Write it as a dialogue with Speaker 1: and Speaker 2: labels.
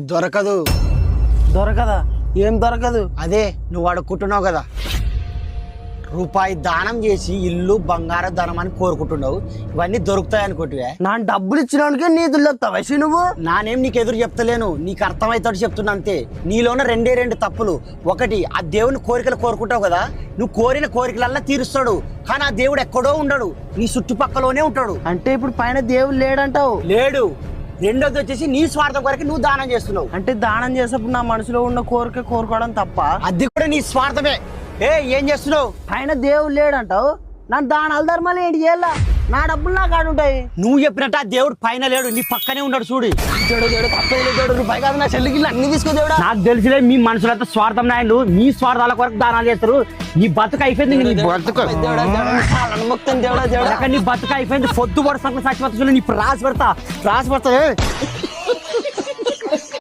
Speaker 1: దొరకదు.
Speaker 2: దొరకదా? ఏం దొరకదు?
Speaker 1: అదే నువ్వు అడుక్కుంటున్నావు కదా, రూపాయి దానం చేసి ఇల్లు బంగారం ధనం అని కోరుకుంటున్నావు. ఇవన్నీ దొరుకుతాయి అనుకుంటువే?
Speaker 2: నా డబ్బులు ఇచ్చినోడికే నీతులు చెప్తావా నువ్వు?
Speaker 1: నానేం నీకు ఎదురు చెప్తలేను, నీకు అర్థమవుతాడు చెప్తున్నా అంతే. నీలోన రెండు తప్పులు. ఒకటి, ఆ దేవుని కోరికలు కోరుకుంటావు కదా, నువ్వు కోరిన కోరికలల్లా తీరుస్తాడు, కానీ ఆ దేవుడు ఎక్కడో ఉండడు, నీ చుట్టుపక్కలోనే ఉంటాడు.
Speaker 2: అంటే ఇప్పుడు పైన దేవుడు లేడంటావు?
Speaker 1: లేడు. రెండోది వచ్చేసి నీ స్వార్థం కొరకు నువ్వు దానం చేస్తున్నావు.
Speaker 2: అంటే దానం చేసేప్పుడు నా మనసులో ఉన్న కోరిక కోరుకోవడం తప్ప?
Speaker 1: అది కూడా నీ స్వార్థమే. ఏం చేస్తున్నావు?
Speaker 2: పైన దేవుడు లేడంటావు, నా దానాలు ధర్మాలు ఏంటి చేయాలా? నా డబ్బులు నా కాడు ఉంటాయి.
Speaker 1: నువ్వు చెప్పినట్టు ఆ దేవుడు పైన లేడు, నీ పక్కనే ఉన్నాడు. చూడు
Speaker 2: తప్పేడు రూపాయి కాదు, నా చెల్లికి అన్ని తీసుకో దేవుడా.
Speaker 1: నాకు తెలిసిలే మీ మనుషులంతా స్వార్థం నాయుడు, మీ స్వార్థాల కొరకు దానాలు చేస్తారు. నీ బతుకు అయిపోయింది, నీ బతుకు
Speaker 2: మొత్తం దేవుడా దేవుడా
Speaker 1: నీ బతుకు అయిపోయింది. పొద్దు పడుతుంది సచ్చిపోతుంది. నీ రాసి పెడతా.